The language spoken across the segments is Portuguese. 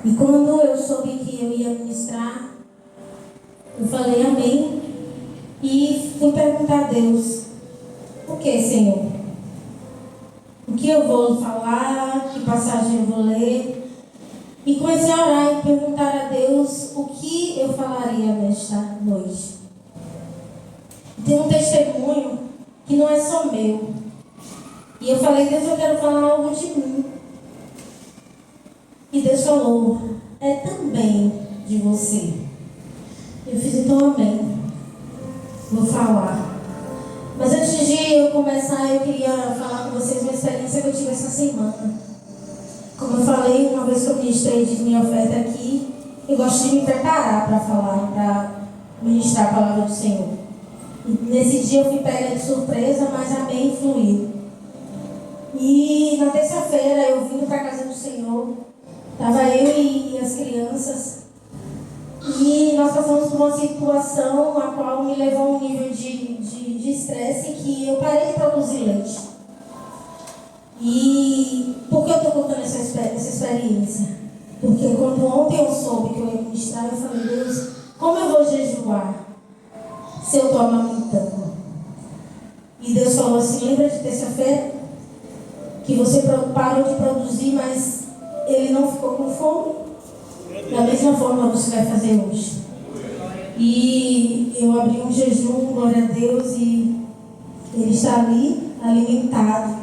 E quando eu soube que eu ia ministrar, eu falei amém. E fui perguntar a Deus: o que, Senhor? O que eu vou falar? Que passagem eu vou ler? E comecei a orar e perguntar a Deus o que eu falaria nesta noite. Tem um testemunho que não é só meu. E eu falei: Deus, eu quero falar algo de mim. E Deus falou: é também de você. Eu fiz: então amém. Vou falar. Mas antes de eu começar, eu queria falar com vocês uma experiência que eu tive essa semana. Como eu falei, uma vez que eu ministrei de minha oferta aqui, eu gosto de me preparar para falar, para ministrar a palavra do Senhor. E nesse dia eu fui pega de surpresa, mas amém, fluiu. E na terça-feira eu vim para a casa do Senhor. Estava eu e as crianças. E nós passamos por uma situação a qual me levou a um nível de estresse que eu parei de produzir leite. E por que eu estou contando essa experiência? Porque quando ontem eu soube que eu ia ministrar, eu falei: Deus, como eu vou jejuar se eu estou amamentando? E Deus falou assim: lembra de terça-feira? Que você parou de produzir, mas ele não ficou com fome? Da mesma forma você vai fazer hoje. E eu abri um jejum, glória a Deus, e ele está ali, alimentado.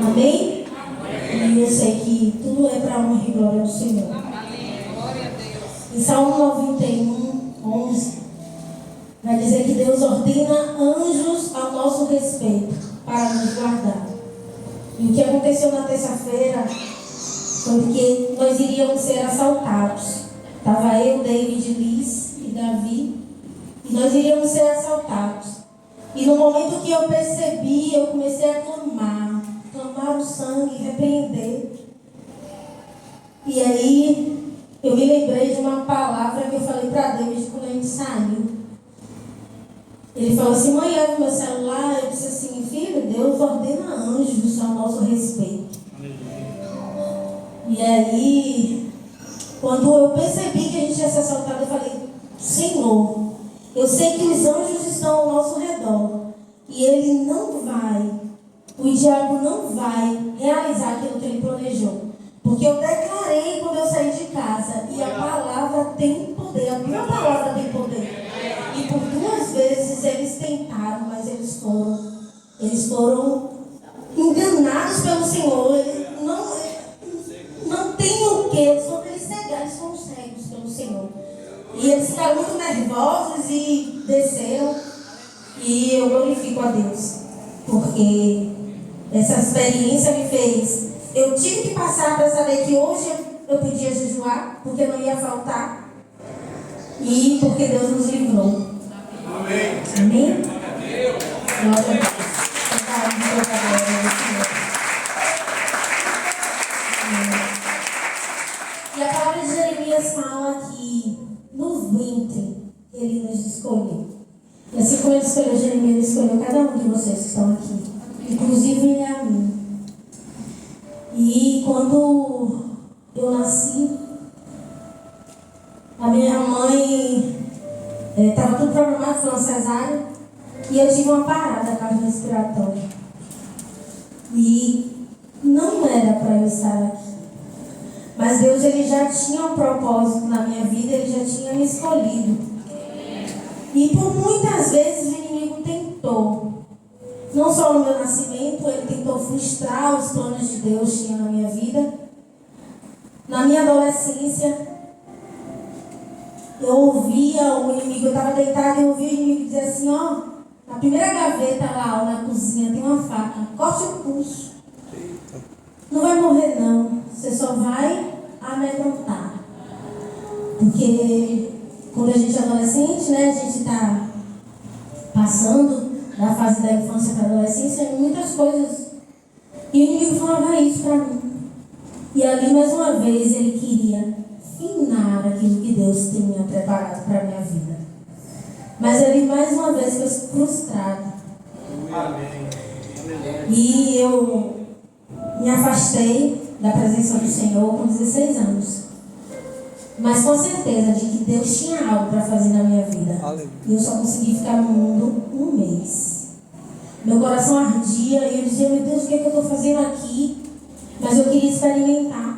Amém? E eu sei que tudo é para a honra e glória do Senhor. Em Salmo 91, 11, vai dizer que Deus ordena anjos ao nosso respeito para nos guardar. E o que aconteceu na terça-feira foi que nós iríamos ser assaltados. Estava eu, David, Liz e Davi, e nós iríamos ser assaltados. E no momento que eu percebi, eu comecei a clamar o sangue, repreender. E aí eu me lembrei de uma palavra que eu falei para David quando a gente saiu. Ele falou assim: mãe, leva o meu celular. Eu disse assim: filho, Deus ordena anjos ao nosso respeito. E aí, quando eu percebi que a gente ia ser assaltado, eu falei: Senhor, eu sei que os anjos estão ao nosso redor. E ele não vai, o diabo não vai realizar aquilo que ele planejou. Porque eu declarei quando eu saí de casa. E a palavra tem poder, a minha palavra tem poder. E por 2 vezes eles tentaram, mas eles foram enganados pelo Senhor. Eles não tem o que, eles foram cegados, eles foram cegos pelo Senhor. E eles ficaram muito nervosos e desceram. E eu glorifico a Deus, porque essa experiência me fez. Eu tive que passar para saber que hoje eu podia jejuar, porque não ia faltar. E porque Deus nos livrou. Amém. Amém? Glória a Deus. E a palavra de Jeremias fala que no ventre ele nos escolheu. E assim como ele escolheu Jeremias, ele escolheu cada um de vocês que estão aqui, inclusive a mim. E quando eu nasci, a minha mãe estava tudo programado, foi uma cesárea, e eu tive uma parada cardiorrespiratória. E não era para eu estar aqui. Mas Deus, ele já tinha um propósito na minha vida, ele já tinha me escolhido. E por muitas vezes o inimigo tentou, não só no meu nascimento, ele tentou frustrar os planos de Deus que tinha na minha vida. Na minha adolescência, eu ouvia o inimigo, eu estava deitada e eu ouvia o inimigo dizer assim: ó, na primeira gaveta lá, na cozinha, tem uma faca, corte o pulso. Não vai morrer não, você só vai amedrontar. Porque quando a gente é adolescente, né, a gente está passando da fase da infância para a adolescência, muitas coisas. E o inimigo falava isso para mim. E ali, mais uma vez, ele queria finar aquilo que Deus tinha preparado para a minha vida. Mas ele, mais uma vez, foi frustrado. Amém. E eu me afastei da presença do Senhor com 16 anos. mas com certeza de que Deus tinha algo para fazer na minha vida. E eu só consegui ficar no mundo um mês. Meu coração ardia e eu dizia, meu Deus, o que é que eu estou fazendo aqui? Mas eu queria experimentar.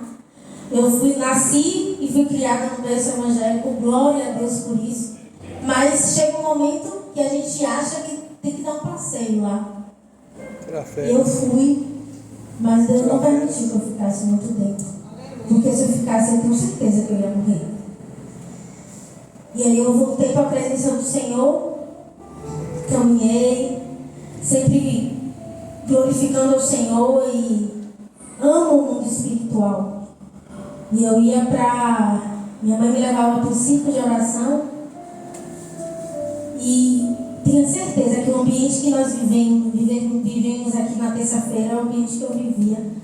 Eu nasci e fui criada no berço evangélico, glória a Deus por isso. Mas chega um momento que a gente acha que tem que dar um passeio lá. Eu fui, mas Deus não permitiu que eu ficasse muito tempo. Porque se eu ficasse, eu tenho certeza que eu ia morrer. E aí eu voltei para a presença do Senhor, caminhei, sempre glorificando ao Senhor e amo o mundo espiritual. E eu ia para... Minha mãe me levava para um ciclo de oração e tenho certeza que o ambiente que nós vivemos aqui na terça-feira é o ambiente que eu vivia.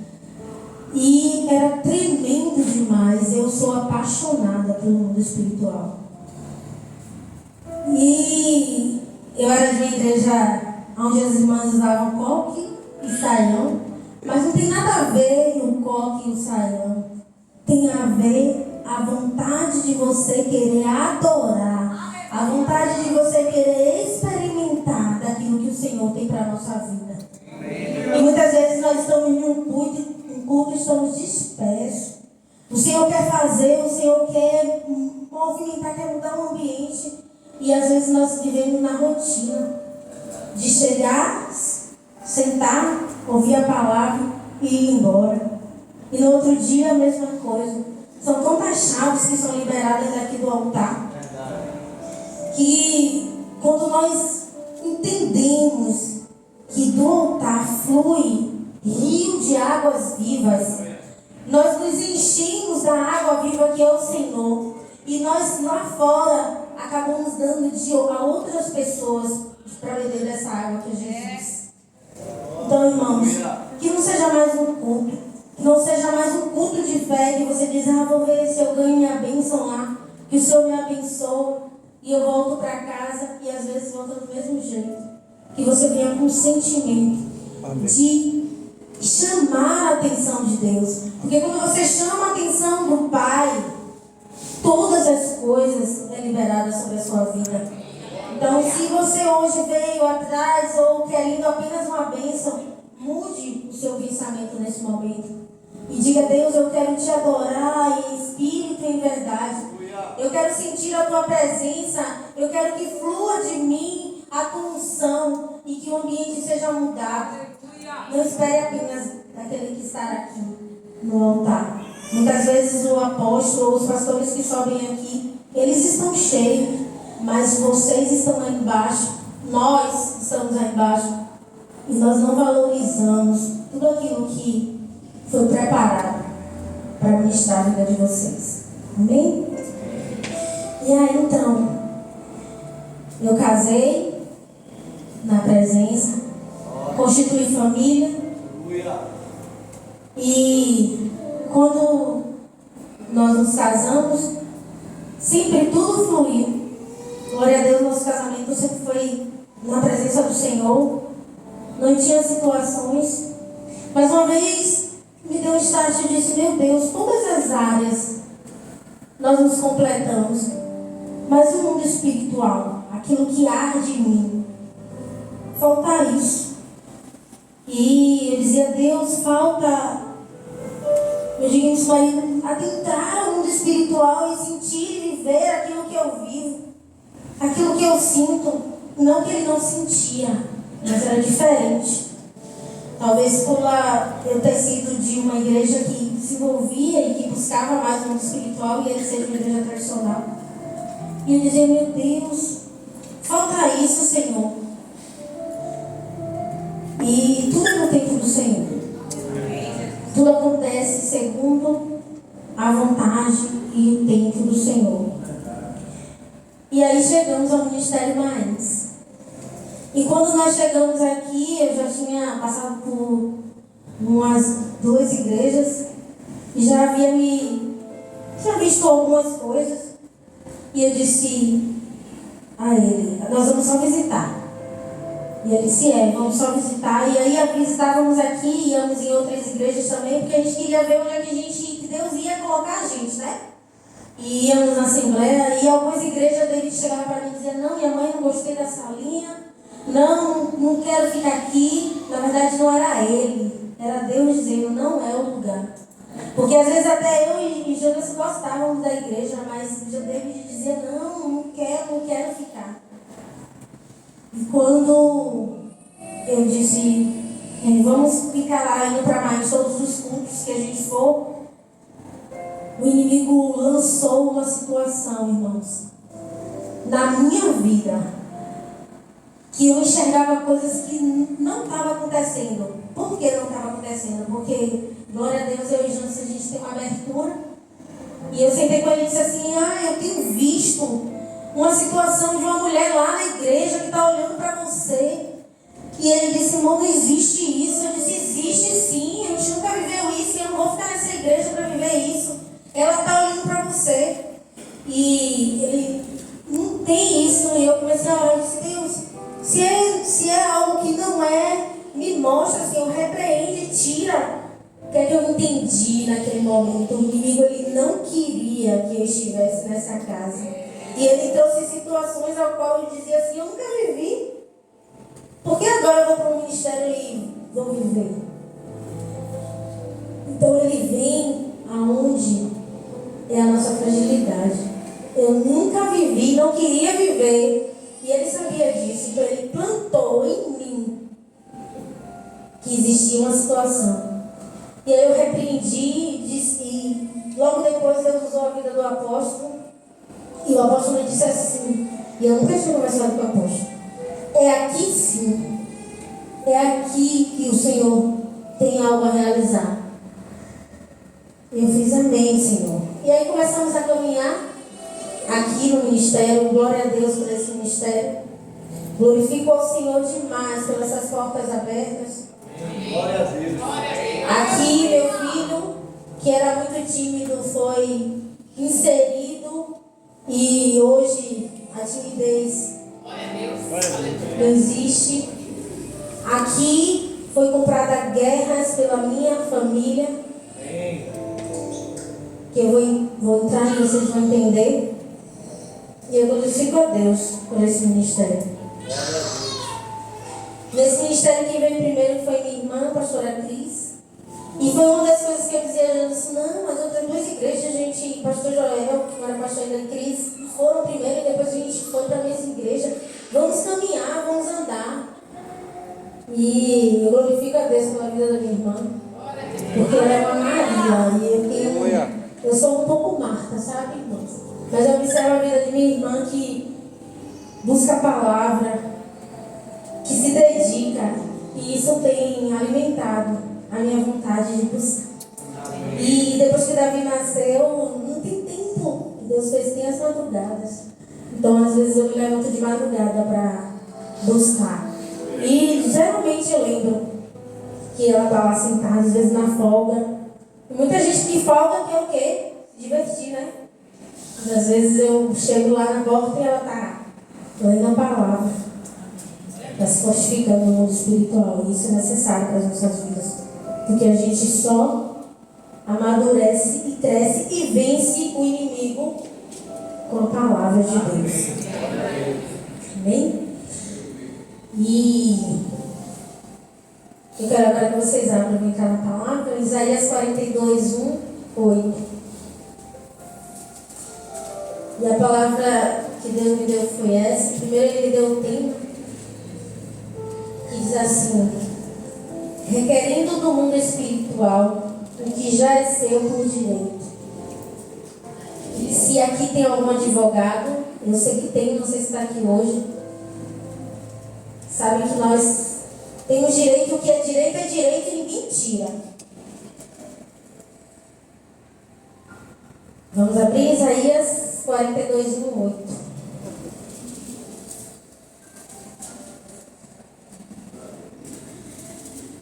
E era tremendo demais. Eu sou apaixonada pelo mundo espiritual. E eu era de uma igreja onde as irmãs usavam coque e saião. Mas não tem nada a ver o coque e o saião. Tem a ver a vontade de você querer adorar. A vontade de você querer experimentar daquilo que o Senhor tem para a nossa vida. E muitas vezes nós estamos em um culto e estamos dispersos. O Senhor quer fazer, o Senhor quer movimentar, quer mudar o ambiente. E às vezes nós vivemos na rotina de chegar, sentar, ouvir a palavra e ir embora. E no outro dia a mesma coisa. São tantas chaves que são liberadas aqui do altar. Que quando nós entendemos que do altar flui rio de águas vivas, nós nos enchemos da água viva que é o Senhor. E nós lá fora acabamos dando a outras pessoas para beber dessa água que é Jesus. Então, irmãos, que não seja mais um culto, que não seja mais um culto de fé que você diz, vou ver se eu ganho minha bênção lá, que o Senhor me abençoe e eu volto para casa e às vezes volta do mesmo jeito. Que você venha com um sentimento de chamar a atenção de Deus. Porque quando você chama a atenção do Pai, todas as coisas é liberadas sobre a sua vida. Então, se você hoje veio atrás ou querendo apenas uma bênção, mude o seu pensamento nesse momento. E diga, Deus, eu quero te adorar em espírito e em verdade. Eu quero sentir a tua presença. Eu quero que flua de mim a tua unção e que o ambiente seja mudado. Não espere apenas daquele que está aqui no altar. Muitas vezes o apóstolo ou os pastores que sobem aqui, eles estão cheios, mas vocês estão lá embaixo, nós estamos lá embaixo e nós não valorizamos tudo aquilo que foi preparado para ministrar a vida de vocês. Amém? E aí então, eu casei na presença, constituí família e quando nós nos casamos, sempre tudo fluiu. Glória a Deus, nosso casamento sempre foi na presença do Senhor. Não tinha situações. Mas uma vez me deu um start e disse, meu Deus, todas as áreas nós nos completamos. Mas o mundo espiritual, aquilo que arde em mim, falta isso. E eu dizia, Deus, falta... Eu digo isso para ele, adentrar ao mundo espiritual e sentir e viver aquilo que eu vivo, aquilo que eu sinto. Não que ele não sentia, mas era diferente. Talvez por eu ter sido de uma igreja que se envolvia e que buscava mais o mundo espiritual e ele ser uma igreja tradicional. E eu dizia, meu Deus, falta isso, Senhor. E tudo é no tempo do Senhor. Tudo acontece segundo a vontade e o tempo do Senhor. E aí chegamos ao Ministério Maens. E quando nós chegamos aqui, eu já tinha passado por umas 2 igrejas e já tinha visto algumas coisas. E eu disse a ele, nós vamos só visitar. E ele disse, vamos só visitar. E aí visitávamos aqui, íamos em outras igrejas também, porque a gente queria ver onde é que Deus ia colocar a gente, né? e íamos na assembleia, e algumas igrejas dele chegavam para mim e diziam: não, minha mãe, não gostei dessa linha, não quero ficar aqui. Na verdade não era ele, era Deus dizendo: não é o lugar. Porque às vezes até eu e Jonas gostávamos da igreja, mas David dizia: não quero ficar. E quando eu disse: vamos ficar lá, indo para mais todos os cultos que a gente for, o inimigo lançou uma situação, irmãos, na minha vida, que eu enxergava coisas que não estavam acontecendo. Por que não estava acontecendo? Porque, glória a Deus, eu e Jonas, a gente tem uma abertura. E eu sentei com ele e disse assim: eu tenho visto uma situação de uma mulher lá na igreja que está olhando para você. E ele disse: irmão, não existe isso. Eu disse: existe sim, a gente nunca viveu isso, e eu não vou ficar nessa igreja para viver isso. Ela está olhando para você. E ele: não tem isso. E eu comecei a orar e disse: Deus, se é algo que não é, me mostra, Senhor, repreende, tira. O que é que eu entendi naquele momento? O inimigo, ele não queria que eu estivesse nessa casa. E ele trouxe situações ao qual eu dizia assim: eu nunca vivi. Por que agora eu vou para o ministério e vou viver? Então ele vem aonde é a nossa fragilidade. Eu nunca vivi, não queria viver. E ele sabia disso. Então ele plantou em mim que existia uma situação. E aí eu repreendi e logo depois Deus usou a vida do apóstolo. E o apóstolo me disse assim, e eu nunca tinha conversado com o apóstolo: é aqui sim, é aqui que o Senhor tem algo a realizar. Eu fiz amém, Senhor. E aí começamos a caminhar aqui no ministério. Glória a Deus por esse ministério. Glorifico ao Senhor demais pelas essas portas abertas. Glória a Deus. Aqui meu filho, que era muito tímido, foi inserido. E hoje a timidez não existe. Aqui foi comprada guerras pela minha família. Que eu vou entrar e vocês vão entender. E eu glorifico a Deus por esse ministério. Nesse ministério, quem veio primeiro foi minha irmã, a pastora Cris. E foi uma das coisas que eu dizia: eu disse: não, mas outras duas igrejas, pastor Joel, que era pastor da Cris, foram primeiro e depois a gente foi para a mesma igreja. Vamos caminhar, vamos andar. E eu glorifico a Deus pela vida da minha irmã, porque ela é uma Maria e eu sou um pouco Marta, sabe, irmãos? Mas eu observo a vida de minha irmã, que busca a palavra, que se dedica, e isso tem alimentado a minha vontade de buscar. E depois que Davi nasceu, não tem tempo. Deus tem as madrugadas. Então, às vezes, eu me levanto de madrugada para buscar. E geralmente eu lembro que ela está lá sentada, às vezes na folga. E muita gente que folga quer o quê? Se divertir, né? Mas, às vezes eu chego lá na porta e ela está lendo a palavra. Está se fortificando no mundo espiritual. E isso é necessário para as nossas vidas. Porque a gente só amadurece e cresce e vence o inimigo com a palavra de Deus. Amém? E eu quero agora que vocês abram bem cada palavra. Isaías 42, 1, 8. E a palavra que Deus me deu foi essa. Primeiro ele me deu o tema, que diz assim: requerendo do mundo espiritual o que já é seu por direito. E se aqui tem algum advogado, eu sei que tem, não sei se está aqui hoje, sabe que nós temos direito, o que é direito e ninguém tira. Vamos abrir Isaías 42, 1, 8.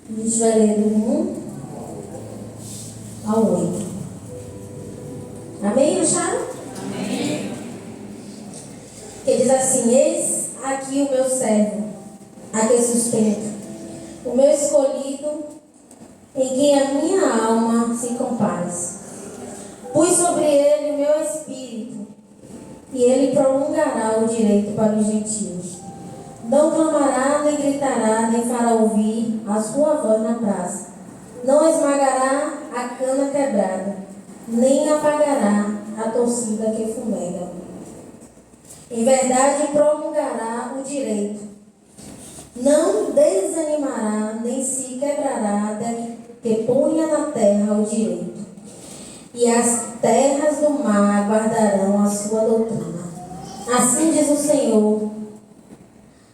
A gente vai ler do 1 ao 8. Amém, acharam? Amém. Que diz assim: eis aqui o meu servo, a quem sustento, o meu escolhido, em quem a minha alma se compaz. Pus sobre ele o meu espírito e ele prolongará o direito para os gentios. Não clamará, nem gritará, nem fará ouvir a sua voz na praça. Não esmagará a cana quebrada, nem apagará a torcida que fumega. Em verdade, prolongará o direito. Não desanimará, nem se quebrará, até que ponha na terra o direito. E as terras do mar guardarão a sua doutrina. Assim diz o Senhor,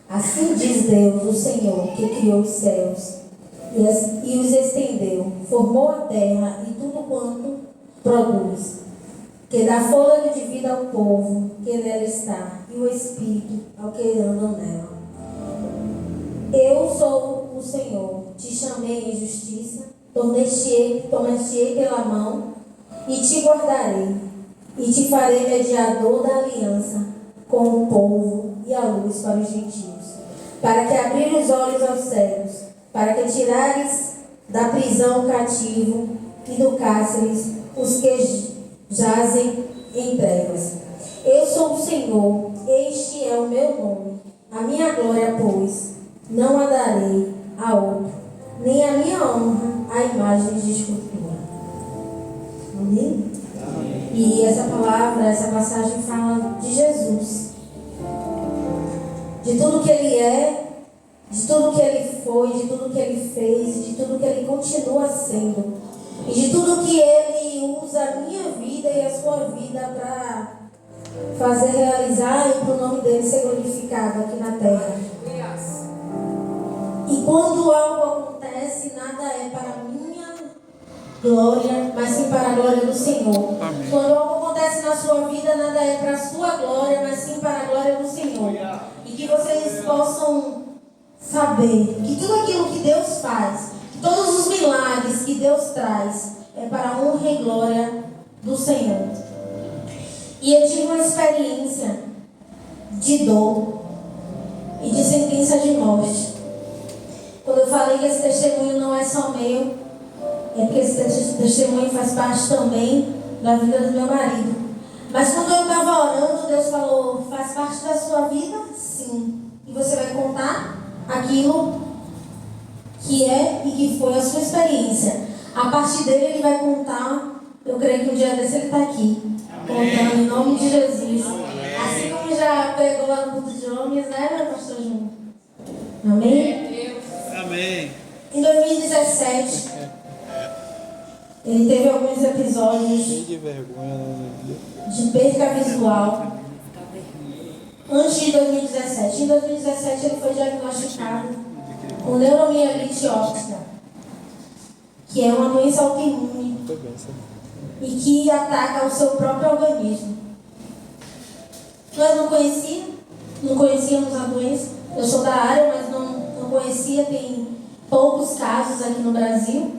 assim diz Deus, o Senhor, que criou os céus e os estendeu, formou a terra e tudo quanto produz, que dá fôlego de vida ao povo que nela está, e o Espírito ao que andam nela. Eu sou o Senhor, te chamei em justiça, tomar-te-ei pela mão, e te guardarei, e te farei mediador da aliança com o povo e a luz para os gentios, para que abrir os olhos aos cegos, para que tirares da prisão o cativo e do cárcere os que jazem em trevas. Eu sou o Senhor, este é o meu nome, a minha glória, pois, não a darei a outro, nem a minha honra a imagens de escultura. Amém? Amém. E essa palavra, essa passagem fala de Jesus, de tudo que Ele é, de tudo que Ele foi, de tudo que Ele fez, de tudo que Ele continua sendo, e de tudo que Ele usa a minha vida e a sua vida para fazer realizar e para o nome dele ser glorificado aqui na terra. E quando algo acontece, nada é para a minha glória, mas sim para a glória do Senhor. Amém. Quando algo acontece na sua vida, nada é para a sua glória, mas sim para a glória do Senhor. E que vocês possam saber que tudo aquilo que Deus faz, que todos os milagres que Deus traz, é para a honra e glória do Senhor. E eu tive uma experiência de dor e de sentença de morte. Quando eu falei que esse testemunho não é só meu, é porque esse testemunho faz parte também da vida do meu marido. Mas quando eu estava orando, Deus falou: faz parte da sua vida? Sim. E você vai contar aquilo que é e que foi a sua experiência. A partir dele, ele vai contar. Eu creio que um dia desse ele está aqui, contando em nome de Jesus. Assim como já pregou lá no culto de homens, né, meu pastor Júnior? Amém? Amém. Em 2017, ele teve alguns episódios de perda visual. Antes de 2017. Em 2017, ele foi diagnosticado com neuromielite óptica, que é uma doença autoimune e que ataca o seu próprio organismo. Nós não conhecíamos a doença. Eu sou da área, mas não conhecia, tem poucos casos aqui no Brasil.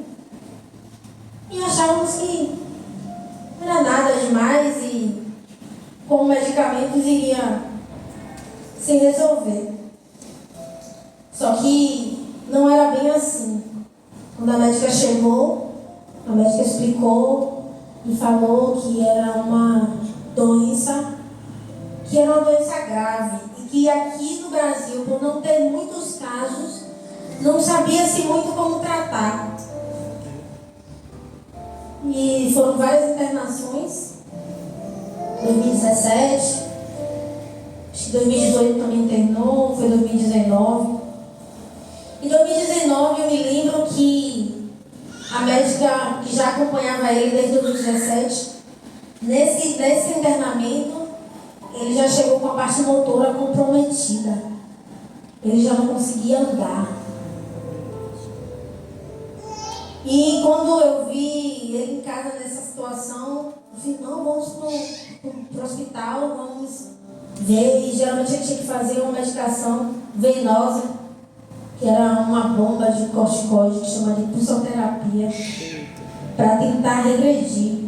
E achávamos que não era nada demais e com medicamentos iria se resolver. Só que não era bem assim. Quando a médica chegou, a médica explicou e falou que era uma doença grave. Que aqui no Brasil, por não ter muitos casos, não sabia-se muito como tratar. E foram várias internações. 2017, acho que 2018 também internou, foi 2019. Em 2019 eu me lembro que a médica que já acompanhava ele desde 2017, nesse internamento, ele já chegou com a parte motora comprometida. Ele já não conseguia andar. E quando eu vi ele em casa nessa situação, eu disse: não, vamos pro hospital, vamos ver. E geralmente ele tinha que fazer uma medicação venosa, que era uma bomba de corticoide, que chama de pulsoterapia, para tentar regredir.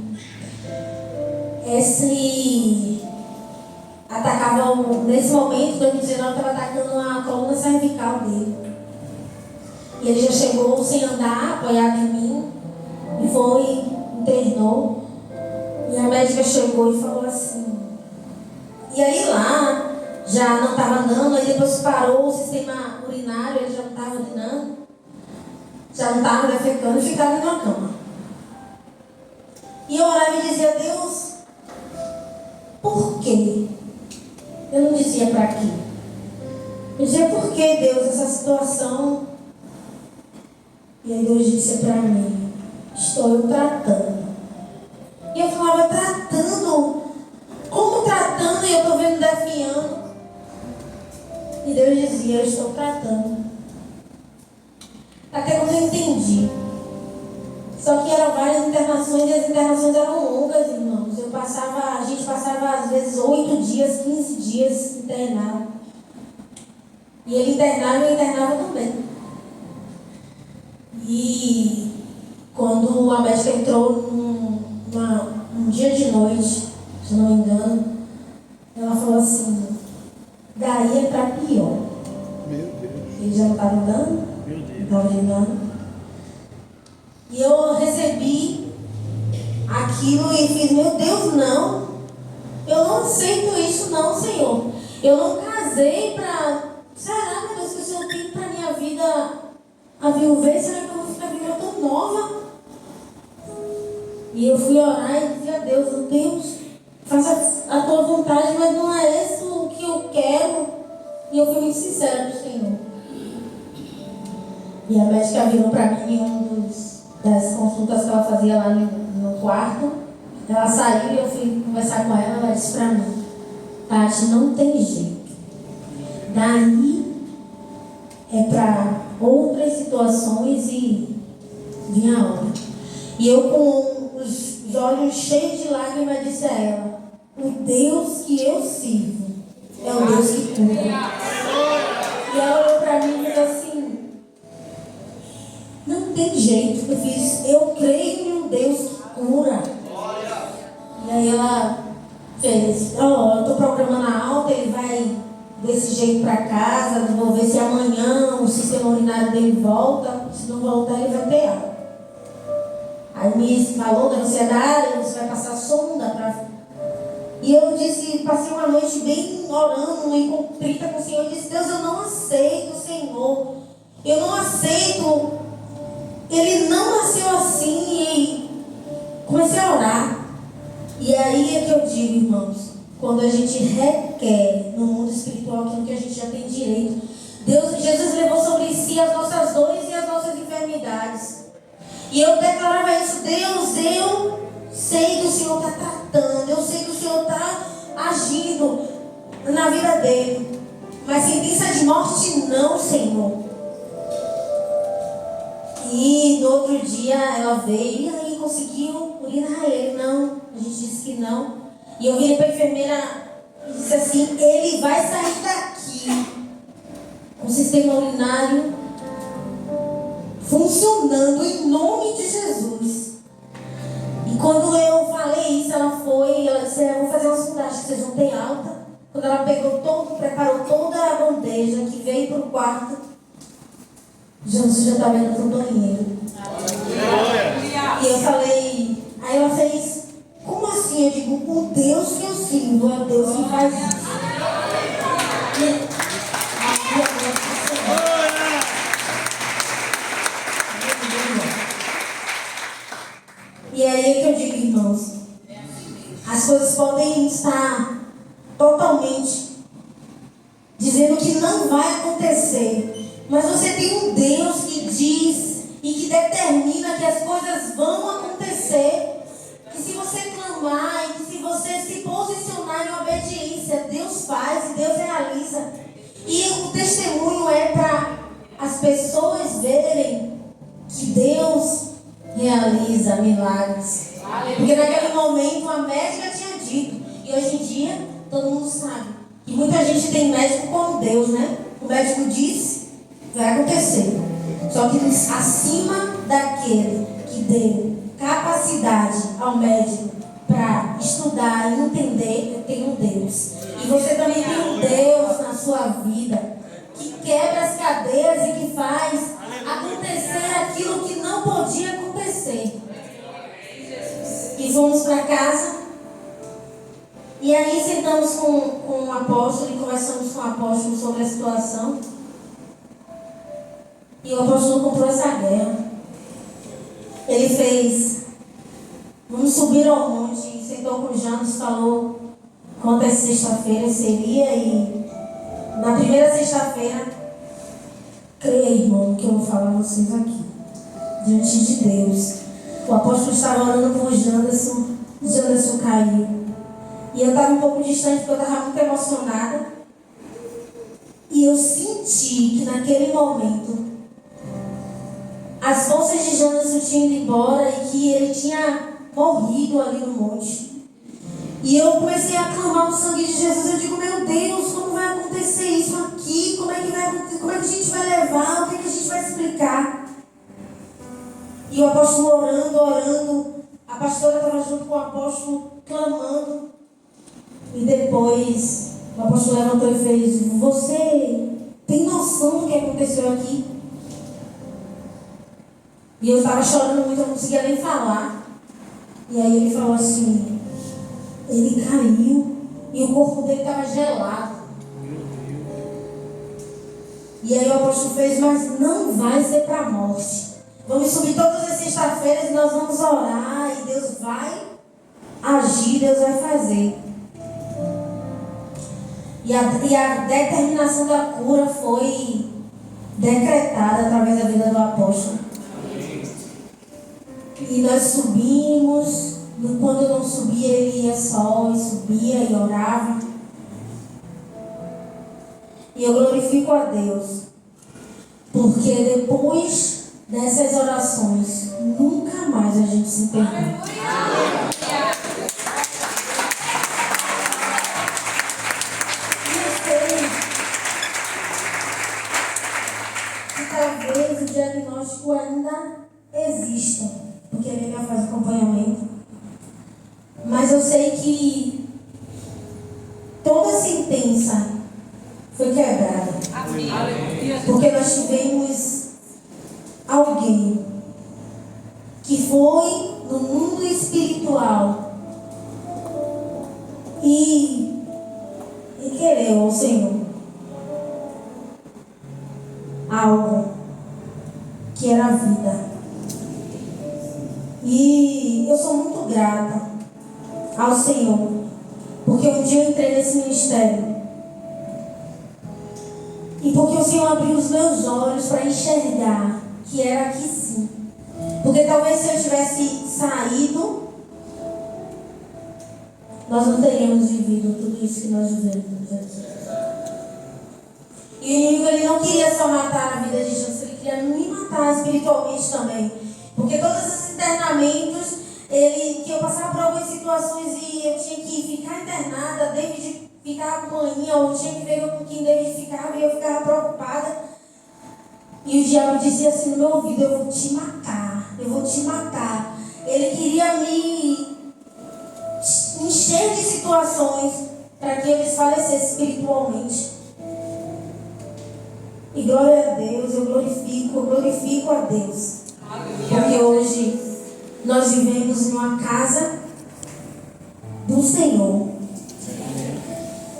Nesse momento, 2019, estava atacando a coluna cervical dele. E ele já chegou sem andar, apoiado em mim, e internou. E a médica chegou e falou assim: E aí lá, já não estava andando, aí depois parou o sistema urinário, ele já não estava urinando, já não estava defecando e ficava na cama. E eu orava e dizia: Deus, por quê? Eu não dizia para quê. Eu dizia: por que, Deus, essa situação? E aí Deus disse para mim: estou eu tratando. E eu falava: tratando? Como tratando? E eu estou vendo definhando. E Deus dizia: eu estou tratando. Até quando eu entendi. Só que eram várias internações e as internações eram longas, irmãos. A gente passava às vezes 8 dias, 15 dias internado. E ele internava e eu internava também. E quando a médica entrou num dia de noite, se não me engano, ela falou assim: daí é para pior. Meu Deus. Ele já não estava andando, não estava andando. E eu recebi aquilo e fiz: meu Deus, não. Eu não aceito isso não, Senhor. Eu não casei para... Será, meu Deus, que o Senhor tem para minha vida a viuvez? Será que eu vou ficar viva tão nova? E eu fui orar e dizia: Deus, faça a tua vontade, mas não é isso o que eu quero. E eu fui muito sincera com o Senhor. E a médica virou para mim em das consultas que ela fazia lá no quarto. Ela saiu e eu fui conversar com ela. Ela disse para mim: Tati, não tem jeito. Daí é para outras situações e vinha a hora. E eu, com os olhos cheios de lágrimas, disse a ela: o Deus que eu sirvo é o Deus que cura. E ela olhou para mim e disse assim: não tem jeito. Eu fiz: eu creio em um Deus que cura. E aí ela fez: eu estou programando a alta, ele vai desse jeito para casa, vou ver se amanhã o sistema urinário dele volta. Se não voltar, ele vai ter alta. Aí me falou da ansiedade: você vai passar sonda para... E eu disse, passei uma noite bem orando e contrita com o Senhor. Eu disse: Deus, eu não aceito, Senhor. Eu não aceito. Ele não nasceu assim. E comecei a orar. E aí é que eu digo, irmãos, quando a gente requer no mundo espiritual aquilo que a gente já tem direito. Jesus levou sobre si as nossas dores e as nossas enfermidades. E eu declarava isso: Deus, eu sei que o Senhor está tratando, eu sei que o Senhor está agindo na vida dele, mas sentença de morte não, Senhor. E no outro dia ela veio: e aí, conseguiu urinar ele? Não, a gente disse que não. E eu virei para a enfermeira e disse assim: ele vai sair daqui com o sistema urinário funcionando em nome de Jesus. E quando eu falei isso, ela disse: eu vou fazer uma sondagem, vocês vão ter alta. Quando ela preparou toda a bandeja que veio para o quarto, Jesus já estava indo para o banheiro. E eu falei, aí ela fez: como assim? Eu digo: o Deus que eu sirvo é o Deus que faz isso. E aí é que eu digo, irmãos, as coisas podem estar totalmente dizendo que não vai acontecer, mas você tem um Deus que diz e que determina que as coisas vão acontecer, que se você clamar e que se você se posicionar em obediência, Deus faz e Deus realiza. E o testemunho é para as pessoas verem que Deus realiza milagres. Porque naquele momento a médica tinha dito, e hoje em dia todo mundo sabe, e muita gente tem médico como Deus, né? O médico disse, vai acontecer. Só que acima daquele que deu capacidade ao médico para estudar e entender, tem um Deus. E você também tem um Deus na sua vida que quebra as cadeias e que faz acontecer aquilo que não podia acontecer. E fomos para casa. E aí sentamos com o apóstolo e conversamos com o apóstolo sobre a situação. E o apóstolo comprou essa guerra. Ele fez, vamos subir ao monte, e sentou com o Janos, falou quantas sexta-feira seria, e na primeira sexta-feira, creia, irmão, que eu vou falar a vocês aqui, diante de Deus. O apóstolo estava orando por Janderson caiu. E eu estava um pouco distante, porque eu estava muito emocionada. E eu senti que naquele momento as forças de Janderson tinham ido embora e que ele tinha morrido ali no monte. E eu comecei a clamar o sangue de Jesus. Eu digo, meu Deus, como vai acontecer isso aqui? Como é que a gente vai levar? O que a gente vai explicar? E o apóstolo orando. A pastora estava junto com o apóstolo clamando. E depois o apóstolo levantou e fez, você tem noção do que aconteceu aqui? E eu estava chorando muito, eu não conseguia nem falar. E aí ele falou assim, ele caiu e o corpo dele estava gelado. E aí o apóstolo fez, mas não vai ser para a morte. Vamos subir todas as sextas-feiras e nós vamos orar e Deus vai agir, Deus vai fazer. E a determinação da cura foi decretada através da vida do apóstolo. E nós subimos, quando não subia, ele ia só, e subia e orava. E eu glorifico a Deus, porque depois dessas orações, nunca mais a gente se perdeu. Talvez o diagnóstico ainda exista, porque ele ainda faz acompanhamento. Mas eu sei que toda sentença foi quebrada. Porque nós tivemos alguém que foi no mundo espiritual e quereu ao Senhor algo que era a vida. E eu sou muito grata ao Senhor, porque um dia eu entrei nesse ministério e porque o Senhor abriu os meus olhos para enxergar que era aqui sim. Porque talvez se eu tivesse saído, nós não teríamos vivido tudo isso que nós vivemos. E o inimigo, ele não queria só matar a vida de Jesus, ele queria me matar espiritualmente também. Porque todos esses internamentos, que eu passava por algumas situações e eu tinha que ficar internada, David ficava com manhã, ou tinha que ver com quem David ficava e eu ficava preocupada. E o diabo dizia assim no meu ouvido, eu vou te matar, eu vou te matar. Ele queria me encher de situações para que eu desfalecesse espiritualmente. E glória a Deus, eu glorifico a Deus. Porque hoje nós vivemos em uma casa do Senhor.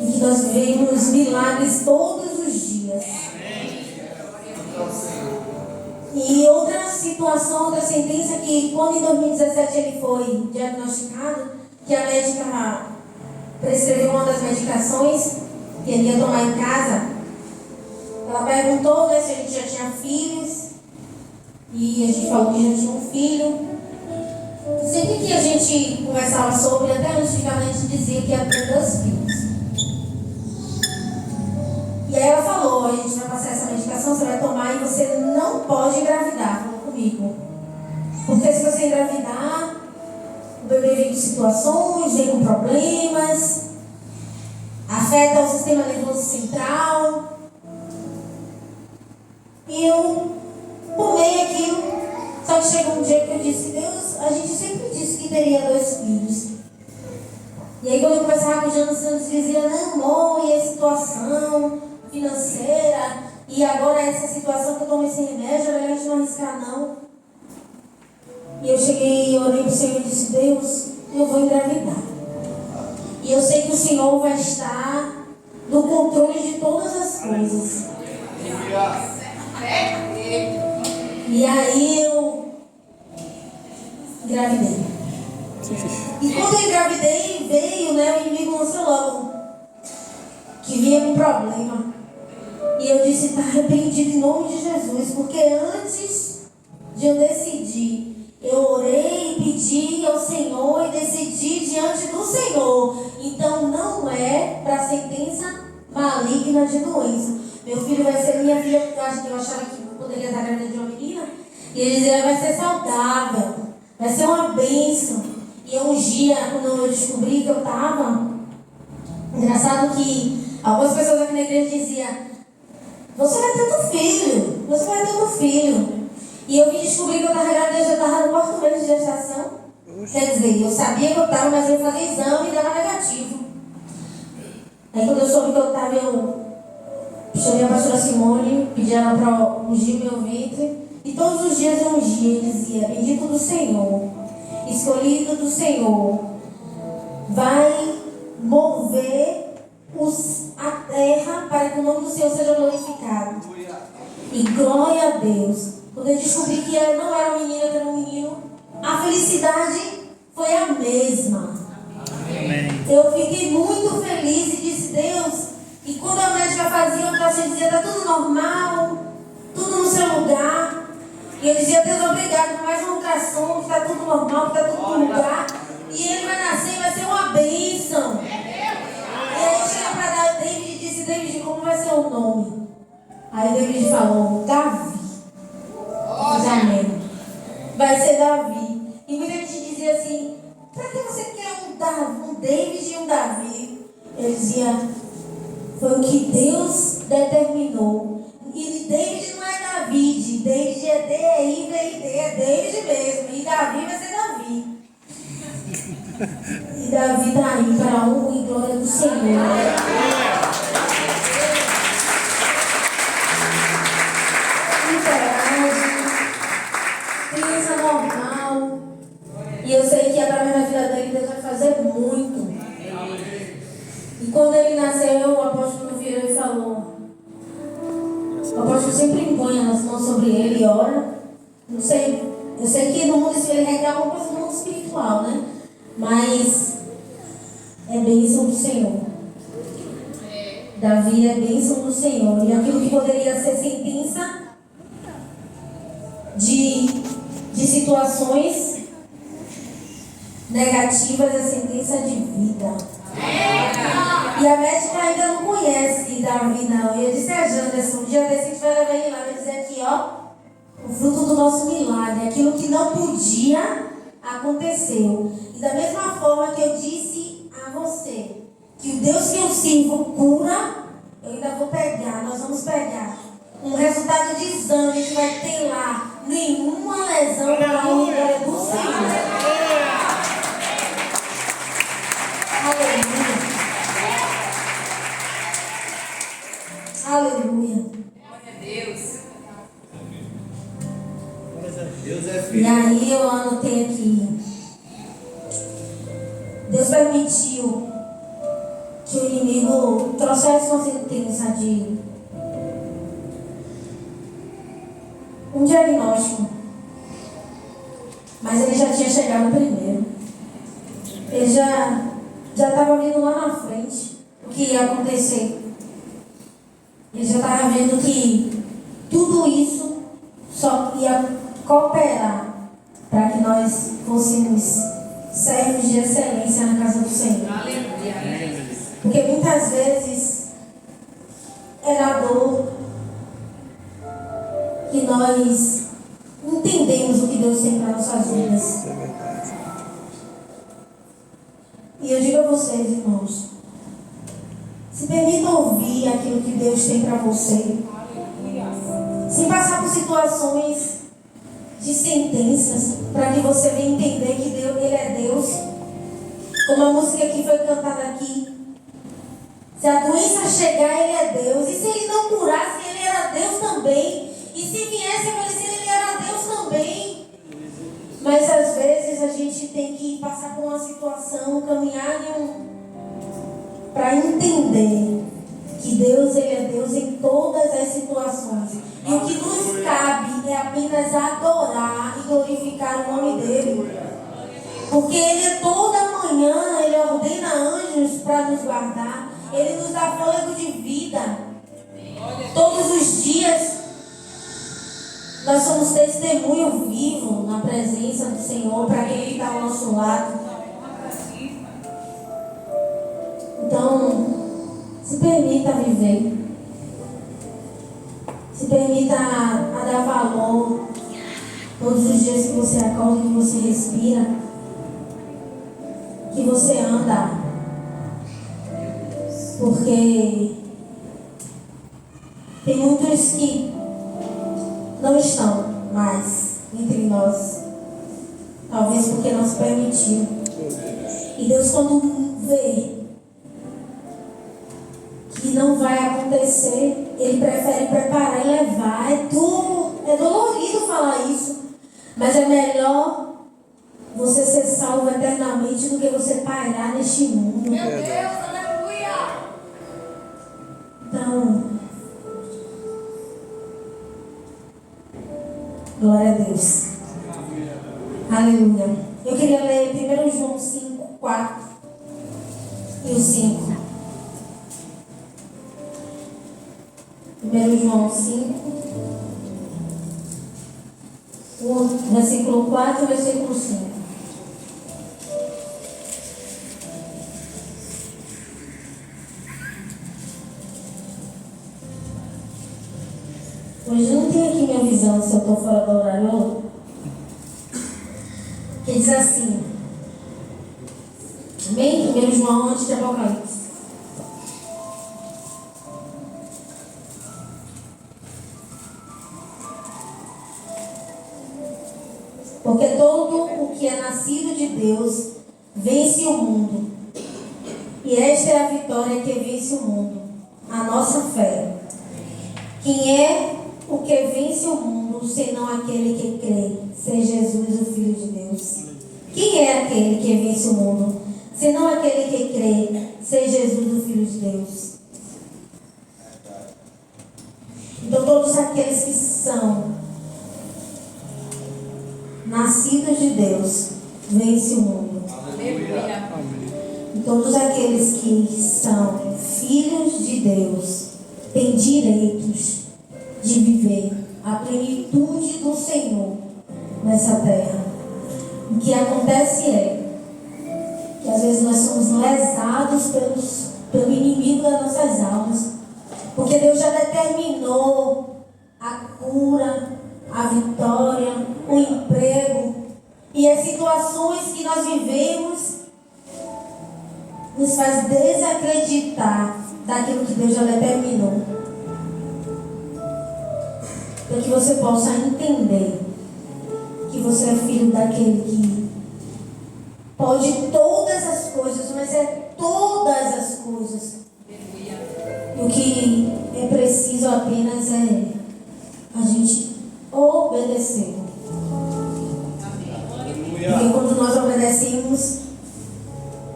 E que nós vivemos milagres todos os dias. E outra situação, outra sentença que quando em 2017 ele foi diagnosticado, que a médica prescreveu uma das medicações que ele ia tomar em casa. Ela perguntou, se a gente já tinha filhos. E a gente falou que já tinha um filho. E sempre que a gente conversava sobre, até antes de ficar, a gente dizia que ia ter 2 filhos. E aí ela falou, a gente vai passar essa medicação, você vai tomar e você não pode engravidar. Falou comigo. Porque se você engravidar, o bebê vem com situações, vem com problemas, afeta o sistema nervoso central. E eu tomei aquilo. Só que chegou um dia que eu disse, Deus, a gente sempre disse que teria 2 filhos. E aí quando eu conversava com o Janderson, dizia, não, amor, e a situação financeira, e agora essa situação que eu tomei esse remédio, é melhor a gente não arriscar não. E eu cheguei e orei pro Senhor e disse, Deus, eu vou engravidar. E eu sei que o Senhor vai estar no controle de todas as coisas. E aí eu engravidei. E quando eu engravidei, veio, né, o inimigo lançou logo que vinha um problema. E eu disse, está arrependido em nome de Jesus, porque antes de eu decidir, eu orei e pedi ao Senhor e decidi diante do Senhor. Então não é para sentença maligna de doença. Meu filho vai ser minha filha, porque eu achava que poderia estar grávida de uma menina. E ele dizia, vai ser saudável, vai ser uma bênção. E um dia, quando eu descobri que eu estava, engraçado que algumas pessoas aqui na igreja diziam, você vai ter outro filho, você vai ter outro filho. E eu vim descobrir que eu estava grávida, eu já estava no 4º mês de gestação. Quer dizer, eu sabia que eu estava, mas eu fazia exame e dava negativo. Aí quando eu soube que eu estava, eu chamei a pastora Simone, pedi ela para ungir meu ventre. E todos os dias eu ungia e dizia, bendito do Senhor, escolhido do Senhor, vai mover a terra para que o nome do Senhor seja glorificado. E glória a Deus. Quando eu descobri que eu não era uma menina, eu era um menino, a felicidade foi a mesma. Amém. Eu fiquei muito feliz e disse, Deus, e quando a médica fazia o traço, dizia, está tudo normal, tudo no seu lugar. E eu dizia, Deus, obrigado por mais um ultrassom, que está tudo normal, que está tudo no lugar. E ele vai nascer e vai ser uma bênção. E aí eu cheguei para David e disse, David, como vai ser o nome? Aí David falou, Davi. Amém. Vai ser Davi. E muita gente dizia assim, para que você quer um David e um Davi? Ele dizia, foi o que Deus determinou. E David não é David, David é D-I-V-I-D, é David mesmo. E Davi vai ser Davi. E Davi está aí para a honra e glória do Senhor. Criança normal. E eu sei que através da vida dele Deus vai fazer muito. E quando ele nasceu, o apóstolo virou e falou, o apóstolo sempre impõe as mãos sobre ele e ora. Não sei, eu sei que no mundo ele requer alguma coisa no mundo espiritual, né? Mas é bênção do Senhor. Davi é bênção do Senhor. E aquilo que poderia ser sentença de situações negativas, é sentença de vida. E a médica ainda não conhece Davi, não. E eu disse a Janderson, um dia desse a gente vai levar ele lá, vai dizer aqui, ó, o fruto do nosso milagre, aquilo que não podia, aconteceu. E da mesma forma que eu disse a você, que o Deus que eu sirvo cura, eu ainda vou pegar, nós vamos pegar um resultado de exame, a gente vai ter lá nenhuma lesão na glória do Senhor. Aleluia. Aleluia. Glória a Deus. Deus é E filho. aí eu anotei aqui. Deus permitiu que o inimigo trouxesse uma sentença de um diagnóstico. Mas ele já tinha chegado primeiro. Ele já estava vendo lá na frente o que ia acontecer. Ele já estava vendo que tudo isso só ia cooperar para que nós fôssemos servos de excelência na casa do Senhor. Aleluia. Porque muitas vezes é na dor que nós entendemos o que Deus tem para nossas vidas. E eu digo a vocês, irmãos, se permitam ouvir aquilo que Deus tem para você, sem passar por situações de sentenças, para que você venha entender que Deus, Ele é Deus. Como a música que foi cantada aqui, se a doença chegar, Ele é Deus. E se Ele não curasse, Ele era Deus também. E se viesse a falecer, Ele era Deus também. Mas às vezes a gente tem que passar por uma situação, caminhar para entender que Deus, Ele é Deus em todas as situações. E o que nos cabe é apenas adorar e glorificar o nome dEle. Porque Ele toda manhã, Ele ordena anjos para nos guardar. Ele nos dá fôlego de vida. Todos os dias nós somos testemunho vivo na presença do Senhor para quem está ao nosso lado. Então, se permita viver. Se permita a dar valor todos os dias que você acorda, que você respira, que você anda. Porque tem muitos que não estão mais entre nós. Talvez porque não se permitiu. E Deus, quando vê que não vai acontecer, Ele prefere preparar e levar. É dolorido falar isso, mas é melhor você ser salvo eternamente do que você pairar neste mundo. Meu Deus, aleluia! Então, glória a Deus. Aleluia. Eu queria ler 1 João 5, 4 e o 5. 1 João 5, versículo 4 e versículo 5. Hoje não tem aqui minha visão se eu estou fora do horário. Que diz assim. Amém? 1 João antes de Apocalipse. Porque todo o que é nascido de Deus vence o mundo. E esta é a vitória que vence o mundo, a nossa fé. Quem é o que vence o mundo, senão aquele que crê ser Jesus, o Filho de Deus? Quem é aquele que vence o mundo, senão aquele que crê ser Jesus, o Filho de Deus? Então todos aqueles que são nascidos de Deus vencem o mundo. Aleluia! E todos aqueles que são filhos de Deus têm direitos de viver a plenitude do Senhor nessa terra. O que acontece é que às vezes nós somos lesados pelo inimigo das nossas almas, porque Deus já determinou a cura, a vitória, o emprego, e as situações que nós vivemos nos faz desacreditar daquilo que Deus já determinou. Para que você possa entender que você é filho daquele que pode todas as coisas, mas é todas as coisas. E o que é preciso apenas é a gente obedecer. Porque quando nós obedecemos,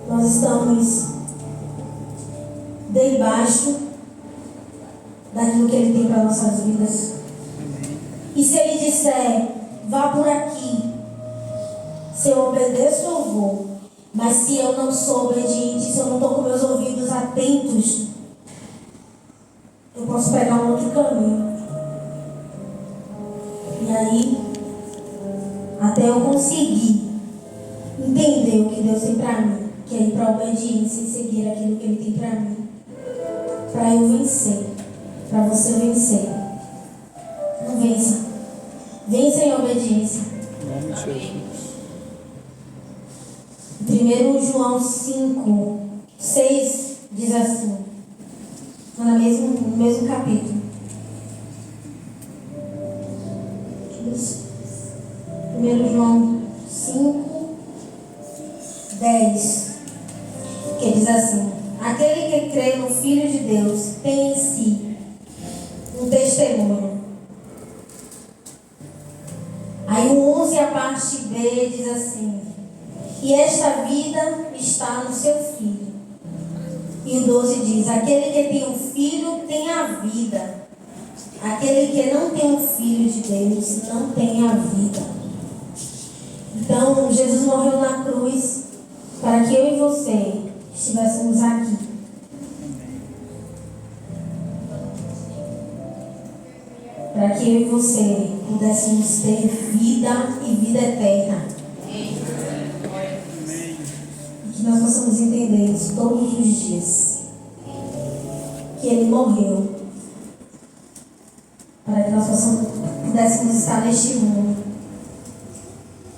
nós estamos debaixo daquilo que Ele tem para nossas vidas. E se Ele disser, vá por aqui, se eu obedeço, eu vou. Mas se eu não sou obediente, se eu não estou com meus ouvidos atentos, eu posso pegar um outro caminho. E aí, até eu conseguir entender o que Deus tem para mim, que é ir para a obediência e seguir aquilo que Ele tem para mim, para eu vencer, para você vencer. Não vença. Vença em obediência. Amém. 1 João 5, 6 diz assim, no mesmo capítulo. 1 João 5, 10, que diz assim: aquele que crê no Filho de Deus tem em si um testemunho. Aí o 11, a parte B, diz assim: e esta vida está no seu Filho. E o 12 diz: aquele que tem um filho tem a vida. Aquele que não tem um filho de Deus não tem a vida. Então, Jesus morreu na cruz para que eu e você estivéssemos aqui. Para que eu e você pudéssemos ter vida e vida eterna. E que nós possamos entender isso todos os dias. Que Ele morreu para que nós pudéssemos estar neste mundo,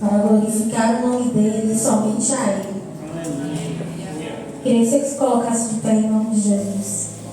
para glorificar o nome dEle e somente a Ele. Queria que você se colocasse de pé em nome de Jesus.